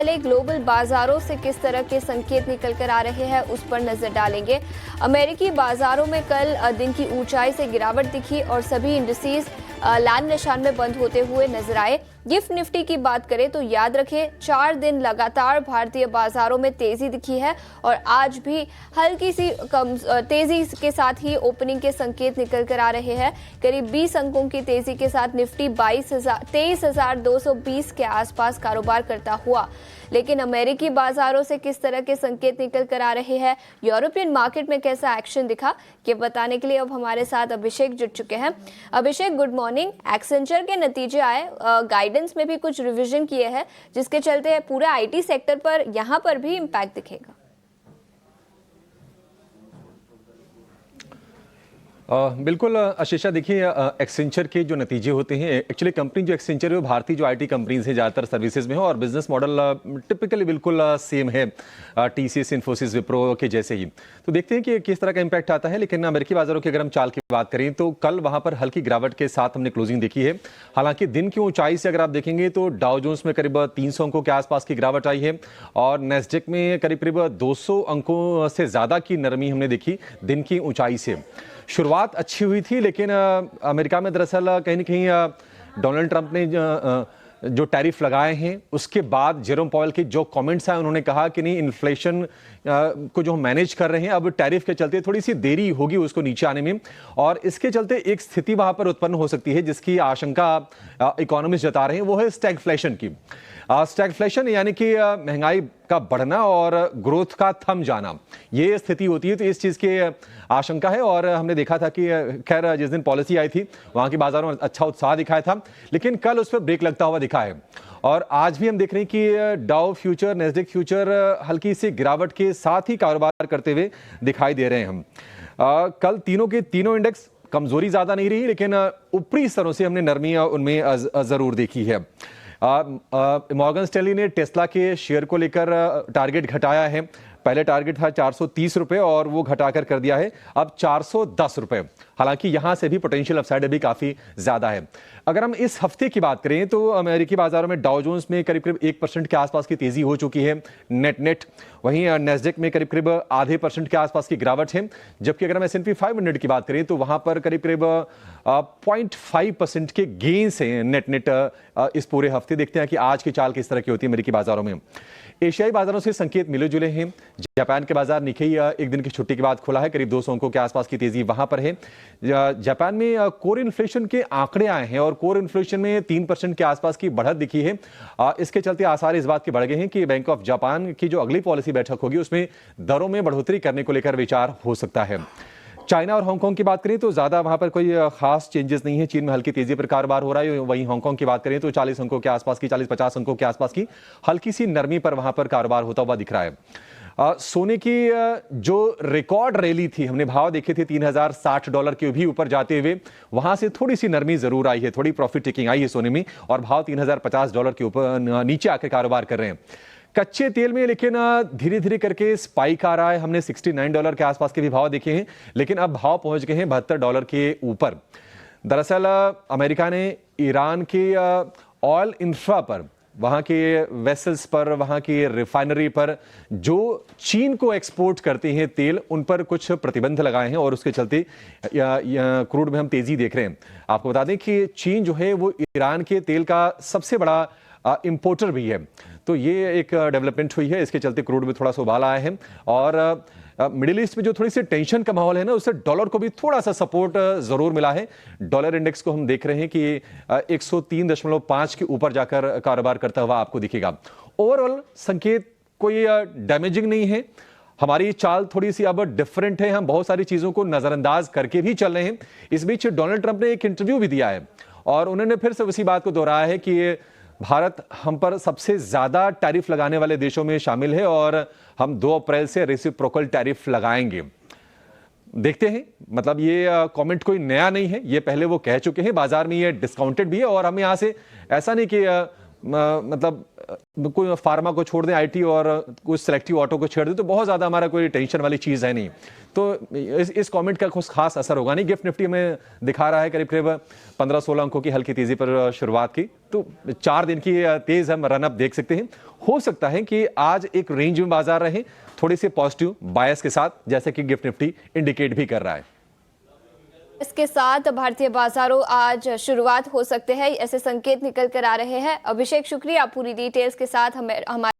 पहले ग्लोबल बाजारों से किस तरह के संकेत निकल कर आ रहे हैं उस पर नजर डालेंगे। अमेरिकी बाजारों में कल दिन की ऊंचाई से गिरावट दिखी और सभी इंडिसेस लाल निशान में बंद होते हुए नजर आए। गिफ्ट निफ्टी की बात करें तो याद रखें 4 दिन लगातार भारतीय बाजारों में तेजी दिखी है और आज भी हल्की सी तेजी के साथ ही ओपनिंग के संकेत निकल कर आ रहे हैं। करीब 20 अंकों की तेजी के साथ निफ्टी 23,220 के आसपास कारोबार करता हुआ। लेकिन अमेरिकी बाजारों से किस तरह के संकेत निकल कर आ रहे हैं, यूरोपियन मार्केट में कैसा एक्शन दिखा, ये बताने के लिए अब हमारे साथ अभिषेक जुड़ चुके हैं। अभिषेक, गुड मॉर्निंग। एक्सेंचर के नतीजे आए, गाइडेंस में भी कुछ रिवीजन किए हैं जिसके चलते पूरे आईटी सेक्टर पर यहां पर भी इम्पैक्ट दिखेगा। बिल्कुल आशीषा, देखिए एक्सेंचर के जो नतीजे होते हैं, एक्चुअली कंपनी जो एक्सेंचर है वो भारतीय जो आईटी कंपनीज है ज़्यादातर सर्विसेज में है और बिजनेस मॉडल टिपिकली बिल्कुल सेम है टीसीएस, इन्फोसिस, विप्रो के जैसे ही। तो देखते हैं कि किस तरह का इंपैक्ट आता है। लेकिन अमेरिकी बाजारों की अगर हम चाल की बात करें तो कल वहां पर हल्की गिरावट के साथ हमने क्लोजिंग देखी है। हालांकि दिन की ऊंचाई से अगर आप देखेंगे तो डाउ जोन्स में करीब 300 अंकों के आसपास की गिरावट आई है और नेस्डेक में करीब करीब 200 अंकों से ज़्यादा की नरमी हमने देखी दिन की ऊंचाई से। शुरुआत अच्छी हुई थी लेकिन अमेरिका में दरअसल कहीं ना कहीं डोनाल्ड ट्रंप ने जो टैरिफ लगाए हैं उसके बाद जेरोम पॉवेल के जो कमेंट्स आए, उन्होंने कहा कि नहीं, इन्फ्लेशन को जो हम मैनेज कर रहे हैं, अब टैरिफ के चलते थोड़ी सी देरी होगी उसको नीचे आने में और इसके चलते एक स्थिति वहां पर उत्पन्न हो सकती है जिसकी आशंका इकोनॉमिस्ट जता रहे हैं, वो है स्टैगफ्लेशन की। स्टैगफ्लेशन यानी कि महंगाई का बढ़ना और ग्रोथ का थम जाना, ये स्थिति होती है। तो इस चीज़ की आशंका है और हमने देखा था कि खैर जिस दिन पॉलिसी आई थी वहाँ की बाजारों में अच्छा उत्साह दिखाया था, लेकिन कल उस पर ब्रेक लगता हुआ दिखा है और आज भी हम देख रहे हैं कि डाउ फ्यूचर, नेस्डेक फ्यूचर हल्की सी गिरावट के साथ ही कारोबार करते हुए दिखाई दे रहे हैं हम। कल तीनों के तीनों इंडेक्स कमजोरी ज़्यादा नहीं रही, लेकिन ऊपरी स्तरों से हमने नरमी उनमें ज़रूर देखी है। मॉर्गन स्टैनली ने टेस्ला के शेयर को लेकर टारगेट घटाया है। पहले टारगेट था 430 रुपए और वो घटाकर कर दिया है अब 410 रुपए। हालांकि यहां से भी पोटेंशियल अपसाइड अभी काफी ज्यादा है। अगर हम इस हफ्ते की बात करें तो अमेरिकी बाजारों में डाउ जोन्स में करीब करीब 1% के आसपास की तेजी हो चुकी है नेट। वहीं नेस्डेक में करीब करीब आधे % के आसपास की गिरावट है, जबकि अगर हम S&P 500 की बात करें तो वहां पर करीब करीब 0.5% के गेन्स हैं नेट इस पूरे हफ्ते। देखते हैं कि आज की चाल किस तरह की होती है अमेरिकी बाजारों में। एशियाई बाजारों से संकेत मिले जुले हैं। जापान के बाजार निकेई एक दिन की छुट्टी के बाद खुला है, करीब 200 अंकों के आसपास की तेजी वहां पर है। जापान में कोर इन्फ्लेशन के आंकड़े आए हैं और कोर इन्फ्लेशन में 3% के आसपास की बढ़त दिखी है। इसके चलते आसार इस बात के बढ़ गए हैं कि बैंक ऑफ जापान की जो अगली पॉलिसी बैठक होगी उसमें दरों में बढ़ोतरी करने को लेकर विचार हो सकता है। चाइना और हांगकांग की बात करें तो ज्यादा वहां पर कोई खास चेंजेस नहीं है। चीन में हल्की तेजी पर कारोबार हो रहा है। वहीं हांगकांग की बात करें तो 40 अंकों के आसपास की, 40-50 अंकों के आसपास की हल्की सी नरमी पर वहां पर कारोबार होता हुआ दिख रहा है। सोने की जो रिकॉर्ड रैली थी, हमने भाव देखे थे $3060 के भी ऊपर जाते हुए, वहां से थोड़ी सी नरमी जरूर आई है, थोड़ी प्रॉफिट टेकिंग आई है सोने में और भाव $3050 के ऊपर नीचे आकर कारोबार कर रहे हैं। कच्चे तेल में लेकिन धीरे धीरे करके स्पाइक आ रहा है। हमने $69 के आसपास के भी भाव देखे हैं, लेकिन अब भाव पहुंच गए हैं $72 के ऊपर। दरअसल अमेरिका ने ईरान के ऑयल इंफ्रा पर, वहां के वेसल्स पर, वहां की रिफाइनरी पर जो चीन को एक्सपोर्ट करते हैं तेल, उन पर कुछ प्रतिबंध लगाए हैं और उसके चलते क्रूड में हम तेजी देख रहे हैं। आपको बता दें कि चीन जो है वो ईरान के तेल का सबसे बड़ा इंपोर्टर भी है। तो ये एक डेवलपमेंट हुई है, इसके चलते क्रूड में थोड़ा सा उबाल आया है और मिडिल ईस्ट में जो थोड़ी सी टेंशन का माहौल है ना, उससे डॉलर को भी थोड़ा सा सपोर्ट जरूर मिला है। डॉलर इंडेक्स को हम देख रहे हैं कि 103.5 के ऊपर जाकर कारोबार करता हुआ आपको दिखेगा। ओवरऑल संकेत कोई डैमेजिंग नहीं है। हमारी चाल थोड़ी सी अब डिफरेंट है, हम बहुत सारी चीजों को नजरअंदाज करके भी चल रहे हैं। इस बीच डोनाल्ड ट्रंप ने एक इंटरव्यू भी दिया है और उन्होंने फिर से उसी बात को दोहराया है कि भारत हम पर सबसे ज्यादा टैरिफ लगाने वाले देशों में शामिल है और हम 2 अप्रैल से रेसिप्रोकल टैरिफ लगाएंगे। देखते हैं, मतलब ये कमेंट कोई नया नहीं है, ये पहले वो कह चुके हैं, बाजार में ये डिस्काउंटेड भी है और हम यहां से ऐसा नहीं कि मतलब कोई फार्मा को छोड़ दें, आईटी और कुछ सिलेक्टिव ऑटो को छेड़ दें, तो बहुत ज़्यादा हमारा कोई टेंशन वाली चीज़ है नहीं। तो इस कमेंट का कुछ खास असर होगा नहीं। गिफ्ट निफ्टी में दिखा रहा है करीब करीब 15-16 अंकों की हल्की तेजी पर शुरुआत की, तो 4 दिन की तेज हम रनअप देख सकते हैं। हो सकता है कि आज एक रेंज में बाजार रहे, थोड़ी सी पॉजिटिव बायस के साथ, जैसे कि गिफ्ट निफ्टी इंडिकेट भी कर रहा है। इसके साथ भारतीय बाजारों आज शुरुआत हो सकते हैं, ऐसे संकेत निकल कर आ रहे हैं। अभिषेक, शुक्रिया पूरी डिटेल्स के साथ हमारे